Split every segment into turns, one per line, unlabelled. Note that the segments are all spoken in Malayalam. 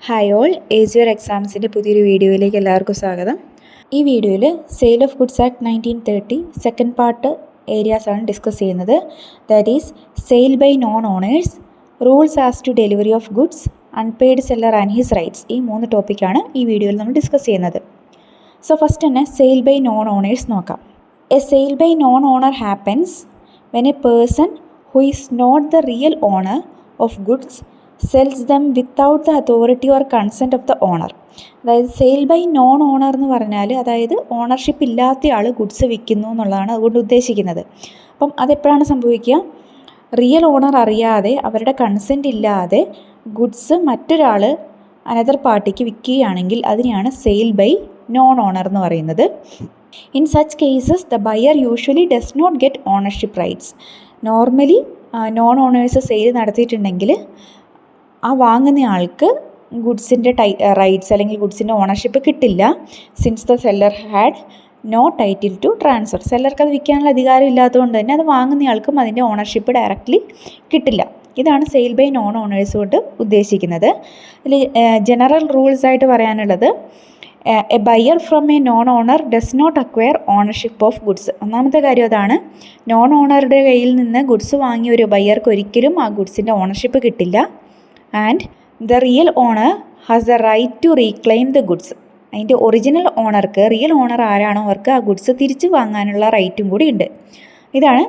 ഹായ് ഓൾ, ഏജിയർ എക്സാംസിൻ്റെ പുതിയൊരു വീഡിയോയിലേക്ക് എല്ലാവർക്കും സ്വാഗതം. ഈ വീഡിയോയിൽ sale of goods act 1930 second part ഏരിയാസാണ് ഡിസ്കസ് ചെയ്യുന്നത്. That is sale by non owners, rules as to delivery of goods, unpaid seller and his rights. ഈ 3 ടോപ്പിക്കാണ് ഈ വീഡിയോയിൽ നമ്മൾ ഡിസ്കസ് ചെയ്യുന്നത്. സോ ഫസ്റ്റ് തന്നെ സെയിൽ ബൈ നോൺ ഓണേഴ്സ് നോക്കാം. A sale by non owner happens when a person who is not the real owner of goods sells them without the authority or consent of the owner. അതായത് സെയിൽ ബൈ നോൺ ഓണർ എന്ന് പറഞ്ഞാൽ അതായത് ഓണർഷിപ്പ് ഇല്ലാത്ത ആൾ ഗുഡ്സ് വിൽക്കുന്നു എന്നുള്ളതാണ് അതുകൊണ്ട് ഉദ്ദേശിക്കുന്നത്. അപ്പം അതെപ്പോഴാണ് സംഭവിക്കുക? റിയൽ ഓണർ അറിയാതെ അവരുടെ കൺസെൻറ്റ് ഇല്ലാതെ ഗുഡ്സ് മറ്റൊരാൾ അനദർ പാർട്ടിക്ക് വിൽക്കുകയാണെങ്കിൽ അതിനെയാണ് സെയിൽ ബൈ നോൺ ഓണർ എന്ന് പറയുന്നത്. In such cases the buyer usually does not get ownership rights. Normally non owners sale നടത്തിയിട്ടുണ്ടെങ്കിൽ ആ വാങ്ങുന്ന ആൾക്ക് ഗുഡ്സിൻ്റെ റൈറ്റ്സ് അല്ലെങ്കിൽ ഗുഡ്സിൻ്റെ ഓണർഷിപ്പ് കിട്ടില്ല. Since the seller had no title to transfer. സെല്ലർക്ക് അത് വിൽക്കാനുള്ള അധികാരം ഇല്ലാത്തതുകൊണ്ട് തന്നെ അത് വാങ്ങുന്നയാൾക്കും അതിൻ്റെ ഓണർഷിപ്പ് ഡയറക്റ്റ്ലി കിട്ടില്ല. ഇതാണ് സെയിൽ ബൈ നോൺ ഓണേഴ്സ് കൊണ്ട് ഉദ്ദേശിക്കുന്നത്. ഇതിൽ ജനറൽ റൂൾസ് ആയിട്ട് പറയാനുള്ളത്, a buyer from a non owner does not acquire ownership of goods. ഒന്നാമത്തെ കാര്യം അതാണ്. നോൺ ഓണറുടെ കയ്യിൽ നിന്ന് ഗുഡ്സ് വാങ്ങിയ ഒരു ബയർക്ക് ഒരിക്കലും ആ ഗുഡ്സിൻ്റെ ഓണർഷിപ്പ് കിട്ടില്ല. And the real owner has the right to reclaim the goods. അതിൻ്റെ ഒറിജിനൽ ഓണർക്ക്, റിയൽ ഓണർ ആരാണോ അവർക്ക് ആ ഗുഡ്സ് തിരിച്ച് വാങ്ങാനുള്ള റൈറ്റും കൂടി ഉണ്ട്. ഇതാണ്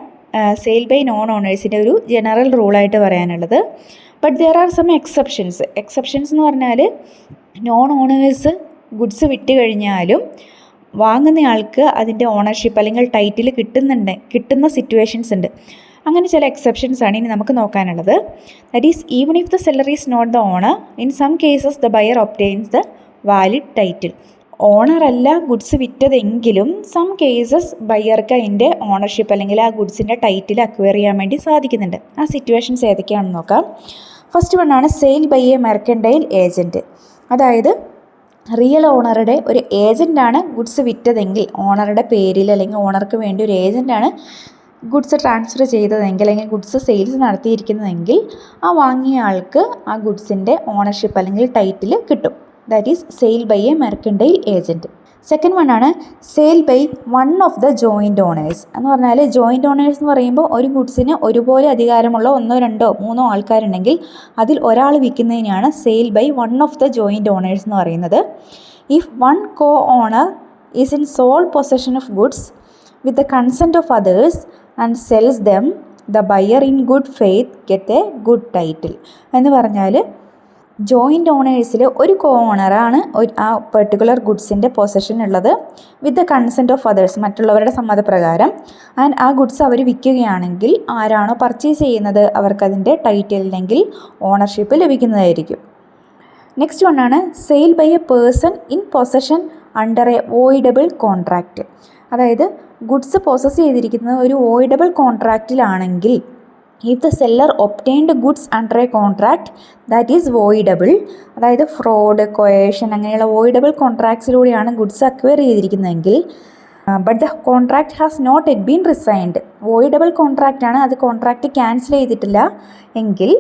സെയിൽ ബൈ നോൺ ഓണേഴ്സിൻ്റെ ഒരു ജനറൽ റൂളായിട്ട് പറയാനുള്ളത്. But there are some exceptions. Exceptions എന്ന് പറഞ്ഞാൽ നോൺ ഓണേഴ്സ് ഗുഡ്സ് വിറ്റ് കഴിഞ്ഞാലും വാങ്ങുന്നയാൾക്ക് അതിൻ്റെ ഓണർഷിപ്പ് അല്ലെങ്കിൽ ടൈറ്റിൽ കിട്ടുന്ന സിറ്റുവേഷൻസ് ഉണ്ട്. അങ്ങനെ ചില എക്സെപ്ഷൻസ് ആണ് ഇനി നമുക്ക് നോക്കാനുള്ളത്. That is even if the seller is not the owner, in some cases the buyer obtains the valid title. ഓണറല്ല ഗുഡ്സ് വിറ്റതെങ്കിലും സം കേസസ് ബയ്യർക്ക് അതിൻ്റെ ഓണർഷിപ്പ് അല്ലെങ്കിൽ ആ ഗുഡ്സിൻ്റെ ടൈറ്റിൽ അക്വയർ ചെയ്യാൻ വേണ്ടി സാധിക്കുന്നുണ്ട്. ആ സിറ്റുവേഷൻസ് ഏതൊക്കെയാണെന്ന് നോക്കാം. ഫസ്റ്റ് വണ്ണാണ് sale by a mercantile agent. അതായത് റിയൽ ഓണറുടെ ഒരു ഏജൻറ്റാണ് ഗുഡ്സ് വിറ്റതെങ്കിൽ, ഓണറുടെ പേരിൽ അല്ലെങ്കിൽ ഓണർക്ക് വേണ്ടി ഒരു ഏജൻറ്റാണ് ഗുഡ്സ് ട്രാൻസ്ഫർ ചെയ്തതെങ്കിൽ അല്ലെങ്കിൽ ഗുഡ്സ് സെയിൽസ് നടത്തിയിരിക്കുന്നതെങ്കിൽ ആ വാങ്ങിയ ആൾക്ക് ആ ഗുഡ്സിൻ്റെ ഓണർഷിപ്പ് അല്ലെങ്കിൽ ടൈറ്റിൽ കിട്ടും. That is sale by a mercantile agent. Second one ആണ് sale by one of the joint owners. എന്ന് പറഞ്ഞാൽ ജോയിൻറ്റ് ഓണേഴ്സ് എന്ന് പറയുമ്പോൾ ഒരു ഗുഡ്സിന് ഒരുപോലെ അധികാരമുള്ള 1, 2, 3 ആൾക്കാരുണ്ടെങ്കിൽ അതിൽ ഒരാൾ വിൽക്കുന്നതിനാണ് sale by one of the joint owners എന്ന് പറയുന്നത്. If one co owner is in sole possession of goods with the consent of others and sells them, the buyer in good faith get a good title. എന്ന് പറഞ്ഞാൽ ജോയിൻറ്റ് ഓണേഴ്സിൽ ഒരു കോ ഓണറാണ് ആ പെർട്ടിക്കുലർ ഗുഡ്സിൻ്റെ പൊസഷൻ ഉള്ളത് വിത്ത് ദ കൺസെൻറ്റ് ഓഫ് അതേഴ്സ്, മറ്റുള്ളവരുടെ സമ്മതപ്രകാരം. ആൻഡ് ആ ഗുഡ്സ് അവർ വിൽക്കുകയാണെങ്കിൽ ആരാണോ പർച്ചേസ് ചെയ്യുന്നത് അവർക്കതിൻ്റെ ടൈറ്റിൽ അല്ലെങ്കിൽ ഓണർഷിപ്പ് ലഭിക്കുന്നതായിരിക്കും. നെക്സ്റ്റ് വണ്ണാണ് sale by a person in possession under a voidable contract. അതായത് ഗുഡ്സ് പൊസസ് ചെയ്തിരിക്കുന്നത് ഒരു വോയിഡബിൾ കോൺട്രാക്റ്റിലാണെങ്കിൽ, if the seller obtained goods under a contract that is voidable, അതായത് ഫ്രോഡ്, കൊയേഷൻ അങ്ങനെയുള്ള വോയിഡബിൾ കോൺട്രാക്ട്സിലൂടെയാണ് ഗുഡ്സ് അക്വയർ ചെയ്തിരിക്കുന്നതെങ്കിൽ, but the contract has not yet been rescinded, voidable contract ആണ്, അത് കോൺട്രാക്റ്റ് ക്യാൻസൽ ചെയ്തിട്ടില്ല എങ്കിൽ,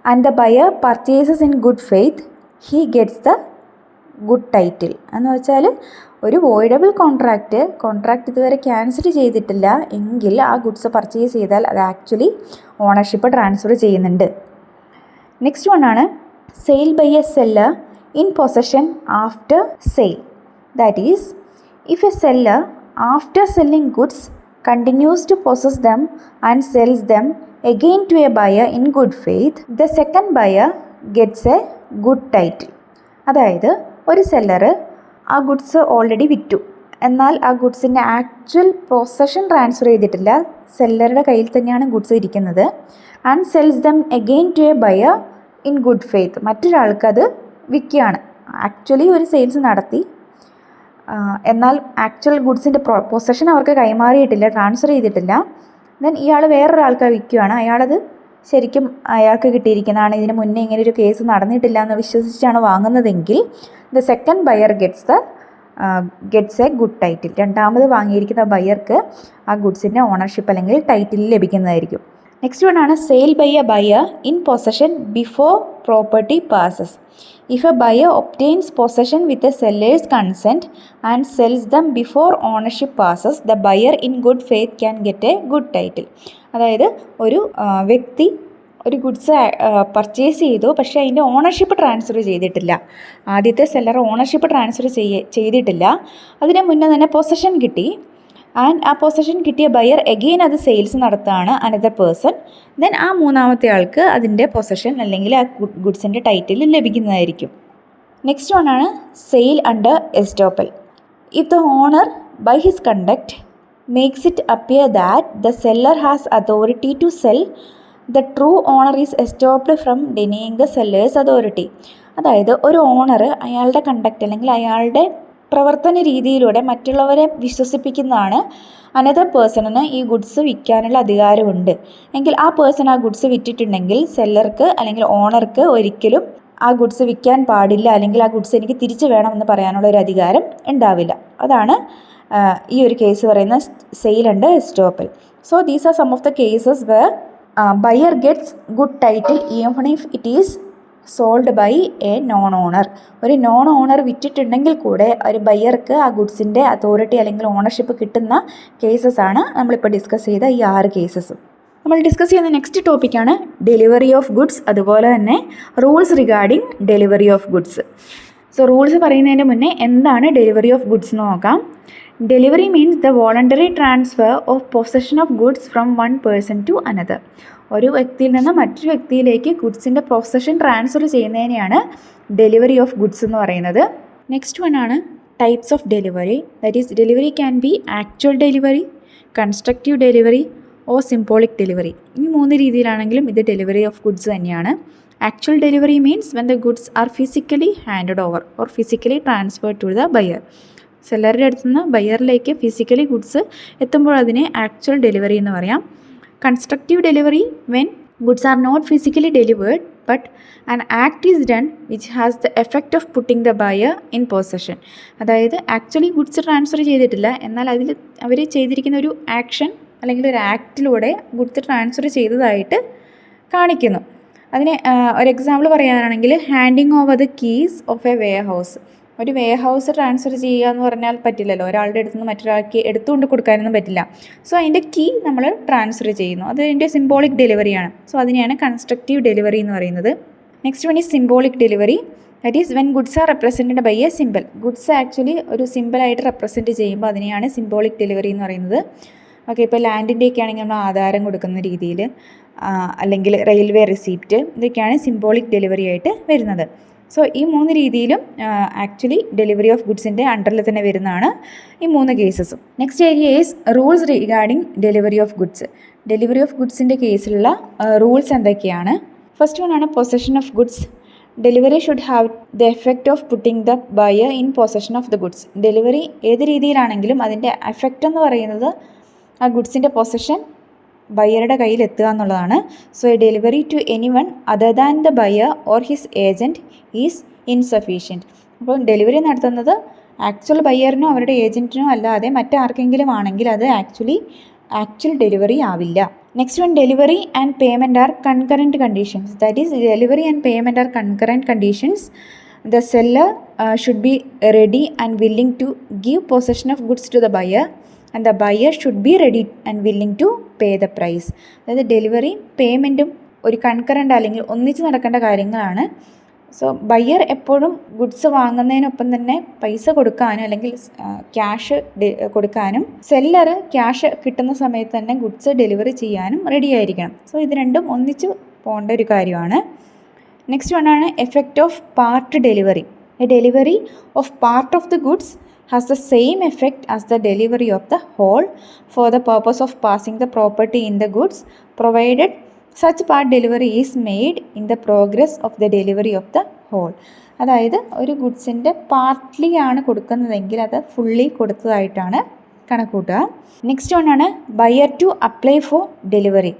and the buyer purchases in good faith he gets the good title. എന്ന് വെച്ചാൽ ഒരു വോയിഡബിൾ കോൺട്രാക്റ്റ് ഇതുവരെ ക്യാൻസൽ ചെയ്തിട്ടില്ല എങ്കിൽ ആ ഗുഡ്സ് പർച്ചേസ് ചെയ്താൽ അത് ആക്ച്വലി ഓണർഷിപ്പ് ട്രാൻസ്ഫർ ചെയ്യുന്നുണ്ട്. നെക്സ്റ്റ് വണ്ണാണ് sale by a seller in possession after sale. That is if a seller after selling goods continues to possess them and sells them again to a buyer in good faith, the second buyer gets a good title. അതായത് ഒരു സെല്ലർ ആ ഗുഡ്സ് ഓൾറെഡി വിറ്റു, എന്നാൽ ആ ഗുഡ്സിൻ്റെ ആക്ച്വൽ പൊസഷൻ ട്രാൻസ്ഫർ ചെയ്തിട്ടില്ല, സെല്ലറുടെ കയ്യിൽ തന്നെയാണ് ഗുഡ്സ് ഇരിക്കുന്നത്. And sells them again to a buyer in good faith, മറ്റൊരാൾക്കത് വിൽക്കുകയാണ്. ആക്ച്വലി ഒരു സെയിൽസ് നടത്തി, എന്നാൽ ആക്ച്വൽ ഗുഡ്സിൻ്റെ പൊസഷൻ അവർക്ക് കൈമാറിയിട്ടില്ല, ട്രാൻസ്ഫർ ചെയ്തിട്ടില്ല. ദെൻ ഇയാൾ വേറൊരാൾക്ക് വിൽക്കുകയാണ്. അയാളത് ശരിക്കും അയാൾക്ക് കിട്ടിയിരിക്കുന്നതാണ്, ഇതിന് മുന്നേ ഇങ്ങനെ ഒരു കേസ് നടന്നിട്ടില്ല എന്ന് വിശ്വസിച്ചാണ് വാങ്ങുന്നതെങ്കിൽ the second buyer gets a good title. രണ്ടാമത് വാങ്ങിയിരിക്കുന്ന ബയർക്ക് ആ ഗുഡ്സിൻ്റെ ഓണർഷിപ്പ് അല്ലെങ്കിൽ ടൈറ്റിൽ ലഭിക്കുന്നതായിരിക്കും. നെക്സ്റ്റ് വൺ ആണ് sale by a buyer in possession before property passes. If a buyer obtains possession with a seller's consent and sells them before ownership passes, the buyer in good faith can get a good title. അതായത് ഒരു വ്യക്തി ഒരു ഗുഡ്സ് പർച്ചേസ് ചെയ്തു, പക്ഷേ അതിൻ്റെ ഓണർഷിപ്പ് ട്രാൻസ്ഫർ ചെയ്തിട്ടില്ല. ആദ്യത്തെ സെല്ലർ ഓണർഷിപ്പ് ട്രാൻസ്ഫർ ചെയ്തിട്ടില്ല. അതിന് മുന്നേ തന്നെ പൊസഷൻ കിട്ടി. ആൻഡ് ആ പൊസഷൻ കിട്ടിയ ബയർ എഗെയിൻ അത് സെയിൽസ് നടത്തുകയാണ് അനദർ പേഴ്സൺ. ദെൻ ആ മൂന്നാമത്തെ ആൾക്ക് അതിൻ്റെ പൊസഷൻ അല്ലെങ്കിൽ ആ ഗുഡ്സിൻ്റെ ടൈറ്റിൽ ലഭിക്കുന്നതായിരിക്കും. നെക്സ്റ്റ് വൺ ആണ് sale under estoppel. If the owner by his conduct makes it appear that the seller has authority to sell, the true owner is estopped from denying the seller's authority. അതായത് ഒരു ഓണർ അയാളുടെ കണ്ടക്ട് അല്ലെങ്കിൽ അയാളുടെ പ്രവർത്തന രീതിയിലൂടെ മറ്റുള്ളവരെ വിശ്വസിപ്പിക്കുന്നതാണ് അനദർ പേഴ്സണിന് ഈ ഗുഡ്സ് വിൽക്കാനുള്ള അധികാരമുണ്ട് എങ്കിൽ ആ പേഴ്സൺ ആ ഗുഡ്സ് വിറ്റിട്ടുണ്ടെങ്കിൽ സെല്ലർക്ക് അല്ലെങ്കിൽ ഓണർക്ക് ഒരിക്കലും ആ ഗുഡ്സ് വിൽക്കാൻ പാടില്ല, അല്ലെങ്കിൽ ആ ഗുഡ്സ് എനിക്ക് തിരിച്ചു വേണമെന്ന് പറയാനുള്ള ഒരു അധികാരം ഉണ്ടാവില്ല. അതാണ് ഈ ഒരു കേസ് പറയുന്ന sale under estoppel. So these are some of the cases where buyer gets good title even if it is sold by a non owner. ഒരു നോൺ ഓണർ വിറ്റിട്ടുണ്ടെങ്കിൽ കൂടെ ഒരു ബയ്യർക്ക് ആ ഗുഡ്സിൻ്റെ അതോറിറ്റി അല്ലെങ്കിൽ ഓണർഷിപ്പ് കിട്ടുന്ന കേസസ് ആണ് നമ്മളിപ്പോൾ ഡിസ്കസ് ചെയ്ത ഈ 6 കേസസും. നമ്മൾ ഡിസ്കസ് ചെയ്യുന്ന നെക്സ്റ്റ് ടോപ്പിക്കാണ് ഡെലിവറി ഓഫ് ഗുഡ്സ്, അതുപോലെ തന്നെ rules regarding delivery of goods. So rules പറയുന്നതിന് മുന്നേ എന്താണ് ഡെലിവറി ഓഫ് ഗുഡ്സ് എന്ന് നോക്കാം. Delivery means the voluntary transfer of possession of goods from one person to another. ഒരു വ്യക്തിയിൽ നിന്ന് മറ്റൊരു വ്യക്തിയിലേക്ക് ഗുഡ്സിൻ്റെ പൊസഷൻ ട്രാൻസ്ഫർ ചെയ്യുന്നതിനെയാണ് ഡെലിവറി ഓഫ് ഗുഡ്സ് എന്ന് പറയുന്നത്. നെക്സ്റ്റ് വൺ ആണ് types of delivery. That is delivery can be actual delivery, constructive delivery or symbolic delivery. ഈ 3 രീതിയിലാണെങ്കിലും ഇത് ഡെലിവറി ഓഫ് ഗുഡ്സ് തന്നെയാണ്. Actual delivery means when the goods are physically handed over or physically transferred to the buyer. സെല്ലറുടെ അടുത്ത് നിന്ന് ബയറിലേക്ക് ഫിസിക്കലി ഗുഡ്സ് എത്തുമ്പോൾ അതിനെ ആക്ച്വൽ ഡെലിവറി എന്ന് പറയാം. Constructive delivery when goods are not physically delivered but an act is done which has the effect of putting the buyer in possession. അതായത് ആക്ച്വലി ഗുഡ്സ് ട്രാൻസ്ഫർ ചെയ്തിട്ടില്ല, എന്നാൽ അതിൽ അവർ ചെയ്തിരിക്കുന്ന ഒരു ആക്ഷൻ അല്ലെങ്കിൽ ഒരു ആക്റ്റിലൂടെ ഗുഡ്സ് ട്രാൻസ്ഫർ ചെയ്തതായിട്ട് കാണിക്കുന്നു. അതിന് ഒരു എക്സാമ്പിൾ പറയുകയാണെങ്കിൽ handing over the keys of a warehouse. ഒരു വെയർ ഹൗസ് ട്രാൻസ്ഫർ ചെയ്യുക എന്ന് പറഞ്ഞാൽ പറ്റില്ലല്ലോ, ഒരാളുടെ അടുത്ത് നിന്ന് മറ്റൊരാൾക്ക് എടുത്തുകൊണ്ട് കൊടുക്കാനൊന്നും പറ്റില്ല. സോ അതിൻ്റെ കീ നമ്മൾ ട്രാൻസ്ഫർ ചെയ്യുന്നു, അത് അതിൻ്റെ സിംബോളിക് ഡെലിവറിയാണ്. സോ അതിനെയാണ് കൺസ്ട്രക്റ്റീവ് ഡെലിവറി എന്ന് പറയുന്നത്. Next one is symbolic delivery. That is when goods are represented by a simple. Goods actually ഒരു സിമ്പിളായിട്ട് റെപ്രസെൻറ്റ് ചെയ്യുമ്പോൾ അതിനെയാണ് സിംബോളിക് ഡെലിവറി എന്ന് പറയുന്നത്. ഓക്കെ, ഇപ്പോൾ ലാൻഡിൻ്റെയൊക്കെ ആണെങ്കിൽ നമ്മൾ ആധാരം കൊടുക്കുന്ന രീതിയിൽ, അല്ലെങ്കിൽ റെയിൽവേ റിസീപ്റ്റ്, ഇതൊക്കെയാണ് സിംബോളിക് ഡെലിവറി ആയിട്ട് വരുന്നത്. സോ ഈ 3 രീതിയിലും ആക്ച്വലി ഡെലിവറി ഓഫ് ഗുഡ്സിൻ്റെ അണ്ടറിൽ തന്നെ വരുന്നതാണ് ഈ 3 കേസസും. Next area is rules regarding delivery of goods. Delivery of ഗുഡ്സിൻ്റെ കേസിലുള്ള റൂൾസ് എന്തൊക്കെയാണ്? ഫസ്റ്റ് വൺ ആണ് possession of goods. Delivery should have the effect of putting the buyer in possession of the goods. Delivery ഏത് രീതിയിലാണെങ്കിലും അതിൻ്റെ എഫക്റ്റ് എന്ന് പറയുന്നത് ആ ഗുഡ്സിൻ്റെ പൊസഷൻ ബയ്യറുടെ കയ്യിൽ എത്തുക എന്നുള്ളതാണ്. So a delivery to anyone other than the buyer or his agent is insufficient. അപ്പോൾ ഡെലിവറി നടത്തുന്നത് ആക്ച്വൽ ബയ്യറിനോ അവരുടെ ഏജൻറ്റിനോ അല്ലാതെ മറ്റാർക്കെങ്കിലും ആണെങ്കിൽ അത് ആക്ച്വൽ ഡെലിവറി ആവില്ല. Next one, delivery and payment are concurrent conditions. That is delivery and payment are concurrent conditions. The seller should be ready and willing to give possession of goods to the buyer, and the buyer should be ready and willing to pay the price. അതായത് ഡെലിവറിയും പേയ്മെൻറ്റും ഒരു കൺകറൻ്റ് അല്ലെങ്കിൽ ഒന്നിച്ച് നടക്കേണ്ട കാര്യങ്ങളാണ്. സോ ബയ്യർ എപ്പോഴും ഗുഡ്സ് വാങ്ങുന്നതിനൊപ്പം തന്നെ പൈസ കൊടുക്കാനും അല്ലെങ്കിൽ ക്യാഷ് കൊടുക്കാനും, സെല്ലർ ക്യാഷ് കിട്ടുന്ന സമയത്ത് തന്നെ ഗുഡ്സ് ഡെലിവറി ചെയ്യാനും റെഡി ആയിരിക്കണം. സോ ഇത് രണ്ടും ഒന്നിച്ച് പോകേണ്ട ഒരു കാര്യമാണ്. നെക്സ്റ്റ് വൺ ആണ് effect of part delivery. A delivery of part of the goods has the same effect as the delivery of the whole for the purpose of passing the property in the goods, provided such part delivery is made in the progress of the delivery of the whole. അതായത് ഒരു ഗുഡ്സിൻ്റെ പാർട്ട്ലി ആണ് കൊടുക്കുന്നതെങ്കിൽ അത് ഫുള്ളി കൊടുത്തതായിട്ടാണ് കണക്കൂട്ടുക. നെക്സ്റ്റ് വൺ ആണ് buyer to apply for delivery.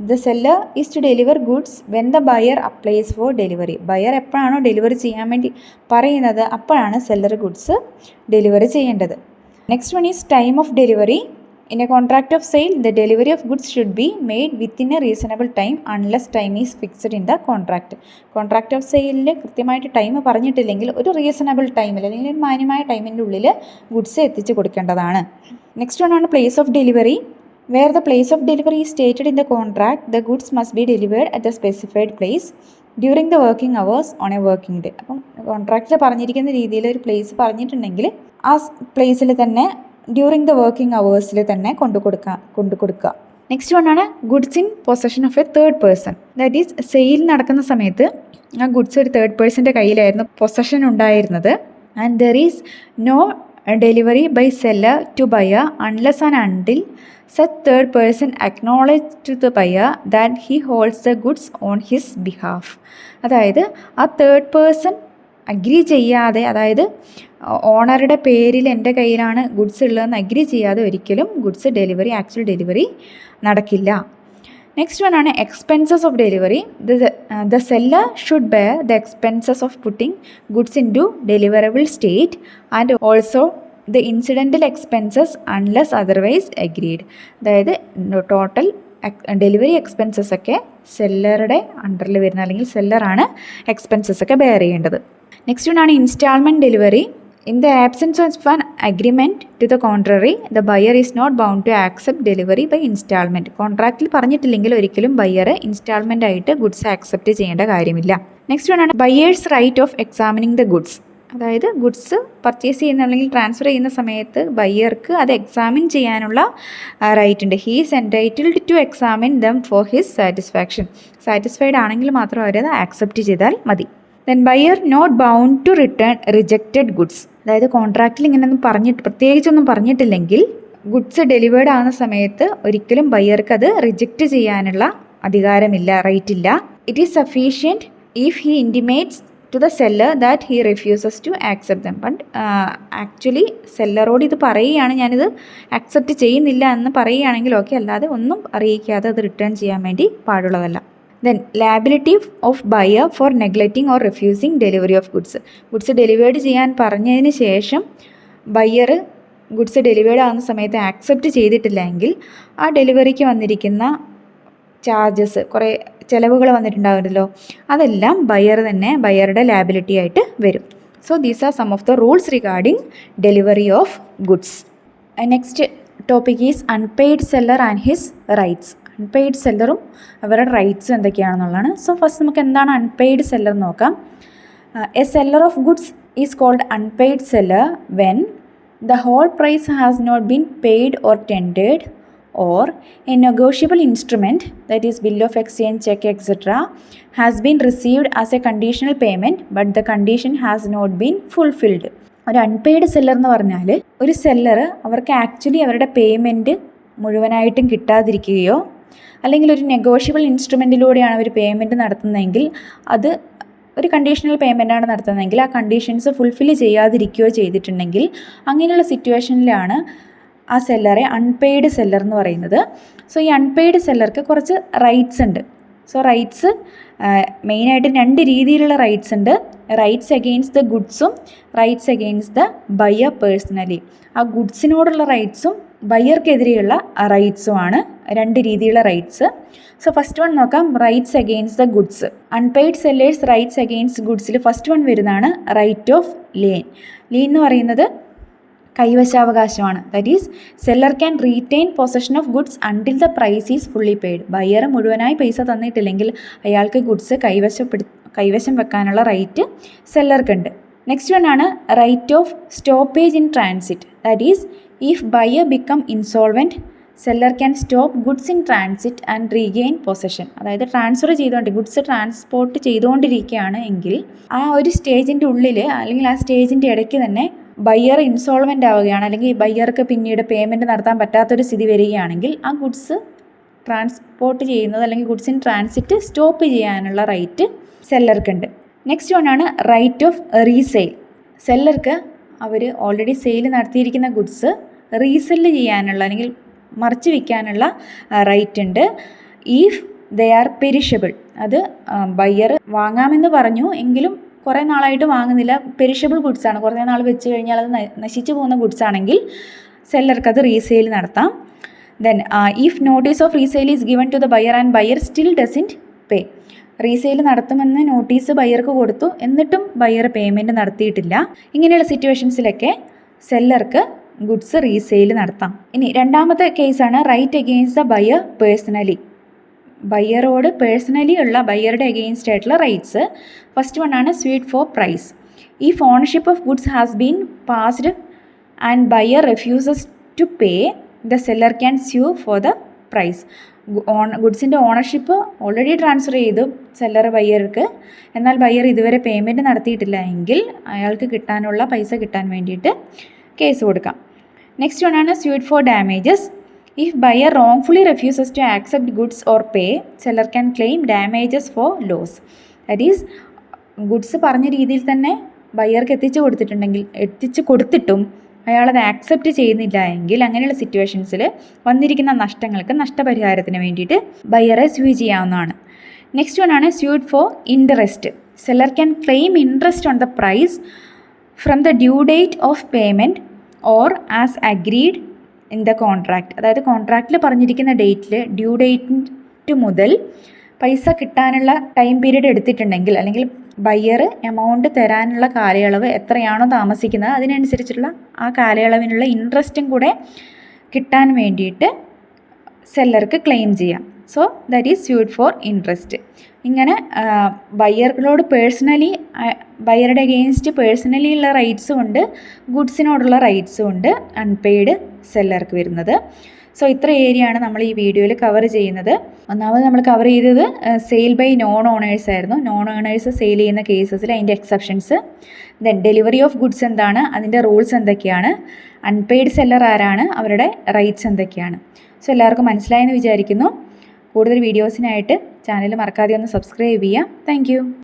The seller is to deliver goods when the buyer applies for delivery. Buyer എപ്പോഴാണോ ഡെലിവറി ചെയ്യാൻ വേണ്ടി പറയുന്നത് അപ്പോഴാണ് സെല്ലർ ഗുഡ്സ് ഡെലിവറി ചെയ്യേണ്ടത്. Next one is time of delivery. In a contract of sale, the delivery of goods should be made within a reasonable time unless time is fixed in the contract. Contract of സെയിലിൽ കൃത്യമായിട്ട് ടൈം പറഞ്ഞിട്ടില്ലെങ്കിൽ ഒരു റീസണബിൾ ടൈമിൽ അല്ലെങ്കിൽ ഒരു മാന്യമായ ടൈമിൻ്റെ ഉള്ളിൽ ഗുഡ്സ് എത്തിച്ച് കൊടുക്കേണ്ടതാണ്. നെക്സ്റ്റ് വൺ ആണ് place of delivery. Where the place of delivery is stated in the contract, the goods must be delivered at the specified place during the working hours on a working day. അപ്പം കോൺട്രാക്റ്റിൽ പറഞ്ഞിരിക്കുന്ന രീതിയിൽ ഒരു പ്ലേസ് പറഞ്ഞിട്ടുണ്ടെങ്കിൽ ആ പ്ലേസിൽ തന്നെ ഡ്യൂറിങ് ദ വർക്കിംഗ് അവേഴ്സിൽ തന്നെ കൊണ്ടുകൊടുക്കുക. നെക്സ്റ്റ് വൺ ആണ് goods in possession of a third person. That is sale നടക്കുന്ന സമയത്ത് ആ ഗുഡ്സ് ഒരു തേർഡ് പേഴ്സൻ്റെ കയ്യിലായിരുന്നു പൊസഷൻ ഉണ്ടായിരുന്നത്. And there is no delivery by seller to buyer unless and until such third person acknowledge to the buyer that he holds the goods on his behalf. അതായത് ആ തേർഡ് പേഴ്സൺ അഗ്രി ചെയ്യാതെ, അതായത് ഓണറുടെ പേരിൽ എൻ്റെ കയ്യിലാണ് ഗുഡ്സ് ഉള്ളതെന്ന് അഗ്രി ചെയ്യാതെ ഒരിക്കലും ഗുഡ്സ് ഡെലിവറി, ആക്ച്വൽ ഡെലിവറി നടക്കില്ല. നെക്സ്റ്റ് വൺ ആണ് expenses of delivery. The seller should bear the expenses of putting goods into deliverable state and also the incidental expenses unless otherwise agreed. അതായത് ടോട്ടൽ ഡെലിവറി എക്സ്പെൻസസ് ഒക്കെ സെല്ലറുടെ അണ്ടറിൽ വരുന്ന, അല്ലെങ്കിൽ സെല്ലറാണ് എക്സ്പെൻസസ് ഒക്കെ ബെയർ ചെയ്യേണ്ടത്. നെക്സ്റ്റ് വൺ ആണ് instalment delivery. In the absence of an agreement to the contrary the buyer is not bound to accept delivery by instalment. കോൺട്രാക്റ്റിൽ പറഞ്ഞിട്ടില്ലെങ്കിൽ ഒരിക്കലും ബയർ ഇൻസ്റ്റാൾമെൻ്റ് ആയിട്ട് ഗുഡ്സ് ആക്സെപ്റ്റ് ചെയ്യേണ്ട കാര്യമില്ല. നെക്സ്റ്റ് വൺ ആണ് buyer's right of examining the goods. അതായത് ഗുഡ്സ് പർച്ചേസ് ചെയ്യുന്ന അല്ലെങ്കിൽ ട്രാൻസ്ഫർ ചെയ്യുന്ന സമയത്ത് ബയ്യർക്ക് അത് എക്സാമിൻ ചെയ്യാനുള്ള റൈറ്റ് ഉണ്ട്. He is entitled to examine them for his satisfaction. Satisfied ആണെങ്കിൽ മാത്രം അവരത് ആക്സെപ്റ്റ് ചെയ്താൽ മതി. Then buyer not bound to return rejected goods. അതായത് കോൺട്രാക്റ്റിൽ ഇങ്ങനെയൊന്നും പ്രത്യേകിച്ചൊന്നും പറഞ്ഞിട്ടില്ലെങ്കിൽ ഗുഡ്സ് ഡെലിവേർഡ് ആകുന്ന സമയത്ത് ഒരിക്കലും ബയ്യർക്ക് അത് റിജക്റ്റ് ചെയ്യാനുള്ള അധികാരമില്ല, റൈറ്റ് ഇല്ല. It is sufficient if he intimates to the seller that he refuses to accept them. But actually സെല്ലറോട് ഇത് പറയുകയാണ്, ഞാനിത് ആക്സെപ്റ്റ് ചെയ്യുന്നില്ല എന്ന് പറയുകയാണെങ്കിൽ ഓക്കെ, അല്ലാതെ ഒന്നും അറിയിക്കാതെ അത് റിട്ടേൺ ചെയ്യാൻ വേണ്ടി പാടുള്ളതല്ല. Then liability of buyer for neglecting or refusing delivery of goods. Goods delivered ചെയ്യാൻ പറഞ്ഞതിന് ശേഷം ബയ്യർ ഗുഡ്സ് ഡെലിവേർഡ് ആകുന്ന സമയത്ത് ആക്സെപ്റ്റ് ചെയ്തിട്ടില്ലെങ്കിൽ ആ ഡെലിവറിക്ക് വന്നിരിക്കുന്ന ചാർജസ്, കുറേ ചിലവുകൾ വന്നിട്ടുണ്ടാവുമല്ലോ, അതെല്ലാം ബയ്യറുടെ ലാബിലിറ്റി ആയിട്ട് വരും. So these are some of the rules regarding delivery of goods. Next topic is unpaid seller and his rights. Unpaid സെല്ലറും അവരുടെ റൈറ്റ്സും എന്തൊക്കെയാണെന്നുള്ളതാണ്. സോ ഫസ്റ്റ് നമുക്ക് എന്താണ് അൺപെയ്ഡ് സെല്ലർ നോക്കാം. A seller of goods is called unpaid seller when the whole price has not been paid or tendered, or a negotiable instrument, that is bill of exchange, check, etc., has been received as a conditional payment but the condition has not been fulfilled. ഒരു അൺപെയ്ഡ് സെല്ലർ എന്ന് പറഞ്ഞാൽ ഒരു സെല്ലർ അവർക്ക് ആക്ച്വലി അവരുടെ പേയ്മെൻറ്റ് മുഴുവനായിട്ടും കിട്ടാതിരിക്കുകയോ അല്ലെങ്കിൽ ഒരു നെഗോഷ്യബിൾ ഇൻസ്ട്രുമെൻറ്റിലൂടെയാണ് അവർ പേയ്മെൻറ്റ് നടത്തുന്നതെങ്കിൽ, അത് ഒരു കണ്ടീഷണൽ പേയ്മെൻറ്റാണ് നടത്തുന്നതെങ്കിൽ ആ കണ്ടീഷൻസ് ഫുൾഫിൽ ചെയ്യാതിരിക്കുകയോ ചെയ്തിട്ടുണ്ടെങ്കിൽ അങ്ങനെയുള്ള സിറ്റുവേഷനിലാണ് ആ സെല്ലറെ അൺപെയ്ഡ് സെല്ലർ എന്ന് പറയുന്നത്. സോ ഈ അൺപെയ്ഡ് സെല്ലർക്ക് കുറച്ച് റൈറ്റ്സ് ഉണ്ട്. സോ റൈറ്റ്സ് മെയിനായിട്ട് രണ്ട് രീതിയിലുള്ള റൈറ്റ്സ് ഉണ്ട്. റൈറ്റ്സ് അഗെയിൻസ്റ്റ് ദ ഗുഡ്സും rights against the buyer personally. ആ ഗുഡ്സിനോടുള്ള റൈറ്റ്സും ബയ്യർക്കെതിരെയുള്ള റൈറ്റ്സുമാണ് രണ്ട് രീതിയിലുള്ള റൈറ്റ്സ്. സോ ഫസ്റ്റ് വൺ നോക്കാം, rights against the goods. Unpaid seller's rights against ഗുഡ്സിൽ ഫസ്റ്റ് വൺ വരുന്നതാണ് റൈറ്റ് ഓഫ് ലീൻ. ലീൻ എന്ന് പറയുന്നത് കൈവശാവകാശമാണ്. That is seller can retain possession of goods until the price is fully paid. Buyer മുഴുവനായി പൈസ തന്നിട്ടില്ലെങ്കിൽ അയാൾക്ക് ഗുഡ്സ് കൈവശം വെക്കാനുള്ള റൈറ്റ് സെല്ലർക്കുണ്ട്. നെക്സ്റ്റ് വൺ ആണ് right of stoppage in transit. That is if buyer become insolvent seller can stop goods in transit and regain possession. അതായത് ഗുഡ്സ് ട്രാൻസ്പോർട്ട് ചെയ്തുകൊണ്ടിരിക്കുകയാണ് എങ്കിൽ ആ ഒരു സ്റ്റേജിൻ്റെ ഉള്ളിൽ അല്ലെങ്കിൽ ആ സ്റ്റേജിൻ്റെ ഇടയ്ക്ക് തന്നെ ബയ്യർ ഇൻസോൾവെൻ്റ് ആവുകയാണ്, അല്ലെങ്കിൽ ബയ്യർക്ക് പിന്നീട് പേയ്മെൻറ്റ് നടത്താൻ പറ്റാത്തൊരു സ്ഥിതി വരികയാണെങ്കിൽ ആ ഗുഡ്സ് ട്രാൻസ്പോർട്ട് ചെയ്യുന്നത് അല്ലെങ്കിൽ ഗുഡ്സ് ഇൻ ട്രാൻസിറ്റ് സ്റ്റോപ്പ് ചെയ്യാനുള്ള റൈറ്റ് സെല്ലർക്കുണ്ട്. നെക്സ്റ്റ് വൺ ആണ് റൈറ്റ് ഓഫ് റീസെയിൽ. സെല്ലർക്ക് അവർ ഓൾറെഡി സെയിൽ നടത്തിയിരിക്കുന്ന ഗുഡ്സ് റീസെല്ല് ചെയ്യാനുള്ള അല്ലെങ്കിൽ മറിച്ച് വിൽക്കാനുള്ള റൈറ്റ് ഉണ്ട്. ഇഫ് ദേ ആർ പെരിഷബിൾ, അത് ബയ്യർ വാങ്ങാമെന്ന് പറഞ്ഞു എങ്കിലും കുറേ നാളായിട്ട് വാങ്ങുന്നില്ല, പെരിഷബിൾ ഗുഡ്സാണ്, കുറേ നാൾ വെച്ച് കഴിഞ്ഞാൽ അത് നശിച്ചു പോകുന്ന ഗുഡ്സ് ആണെങ്കിൽ സെല്ലർക്ക് അത് റീസെയിൽ നടത്താം. Then if notice of resale is given to the buyer and buyer still doesn't pay. Resale നടത്തുമെന്ന് നോട്ടീസ് ബയർക്ക് കൊടുത്തു, എന്നിട്ടും ബയർ പേയ്മെൻറ്റ് നടത്തിയിട്ടില്ല. ഇങ്ങനെയുള്ള സിറ്റുവേഷൻസിലൊക്കെ സെല്ലർക്ക് ഗുഡ്സ് റീസെയിൽ നടത്താം. ഇനി രണ്ടാമത്തെ കേസാണ് right against the buyer personally. ബയ്യറോട് പേഴ്സണലി ഉള്ള ബയ്യറുടെ അഗെയിൻസ്റ്റ് ആയിട്ടുള്ള റൈറ്റ്സ്. ഫസ്റ്റ് വൺ ആണ് suit for price. If ownership of goods has been passed and buyer refuses to pay, the seller can sue for the price. ഗുഡ്സിൻ്റെ ഓണർഷിപ്പ് ഓൾറെഡി ട്രാൻസ്ഫർ ചെയ്തു സെല്ലർ ബയ്യർക്ക്, എന്നാൽ ബയ്യർ ഇതുവരെ പേയ്മെൻറ്റ് നടത്തിയിട്ടില്ല എങ്കിൽ അയാൾക്ക് കിട്ടാനുള്ള പൈസ കിട്ടാൻ വേണ്ടിയിട്ട് കേസ് കൊടുക്കാം. നെക്സ്റ്റ് വൺ ആണ് suit for damages. If buyer wrongfully refuses to accept goods or pay, seller can claim damages for loss. That is goods പറഞ്ഞ രീതിയിൽ തന്നെ ബയ്യർക്ക് എത്തിച്ചു കൊടുത്തിട്ടും അയാളത് ആക്സെപ്റ്റ് ചെയ്യുന്നില്ല എങ്കിൽ അങ്ങനെയുള്ള സിറ്റുവേഷൻസിൽ വന്നിരിക്കുന്ന നഷ്ടങ്ങൾക്ക് നഷ്ടപരിഹാരത്തിന് വേണ്ടിയിട്ട് ബയ്യറെ സ്യൂ ചെയ്യാവുന്നതാണ്. നെക്സ്റ്റ് വൺ ആണ് suit for interest. Seller can claim interest on the price from the due date of payment or as agreed in the contract. അതായത് കോൺട്രാക്റ്റിൽ പറഞ്ഞിരിക്കുന്ന ഡേറ്റിൽ ഡ്യൂ ഡേറ്റ് മുതൽ പൈസ കിട്ടാനുള്ള ടൈം പീരീഡ് എടുത്തിട്ടുണ്ടെങ്കിൽ, അല്ലെങ്കിൽ ബയ്യർ എമൗണ്ട് തരാനുള്ള കാലയളവ് എത്രയാണോ താമസിക്കുന്നത് അതിനനുസരിച്ചുള്ള ആ കാലയളവിനുള്ള ഇൻട്രസ്റ്റും കൂടെ കിട്ടാൻ വേണ്ടിയിട്ട് സെല്ലർക്ക് ക്ലെയിം ചെയ്യാം. So that is suit for interest. ഇങ്ങനെ ബയ്യറുകളോട് പേഴ്സണലി, ബയ്യറുടെ അഗെയിൻസ്റ്റ് പേഴ്സണലി ഉള്ള റൈറ്റ്സും ഉണ്ട്, ഗുഡ്സിനോടുള്ള റൈറ്റ്സും ഉണ്ട് അൺപെയ്ഡ് സെല്ലർക്ക് വരുന്നത്. സോ ഇത്ര ഏരിയയാണ് നമ്മൾ ഈ വീഡിയോയിൽ കവർ ചെയ്യുന്നത്. ഒന്നാമത് നമ്മൾ കവർ ചെയ്തത് സെയിൽ ബൈ നോൺ ഓണേഴ്സ് ആയിരുന്നു. നോൺ ഓണേഴ്സ് സെയിൽ ചെയ്യുന്ന കേസസിൽ അതിൻ്റെ exceptions, then delivery of goods എന്താണ്, അതിൻ്റെ റൂൾസ് എന്തൊക്കെയാണ്, അൺപെയ്ഡ് സെല്ലർ ആരാണ്, അവരുടെ റൈറ്റ്സ് എന്തൊക്കെയാണ്. സോ എല്ലാവർക്കും മനസ്സിലായെന്ന് വിചാരിക്കുന്നു. കൂടുതൽ വീഡിയോസിനായിട്ട് ചാനൽ മറക്കാതെ ഒന്ന് സബ്സ്ക്രൈബ് ചെയ്യുക. താങ്ക്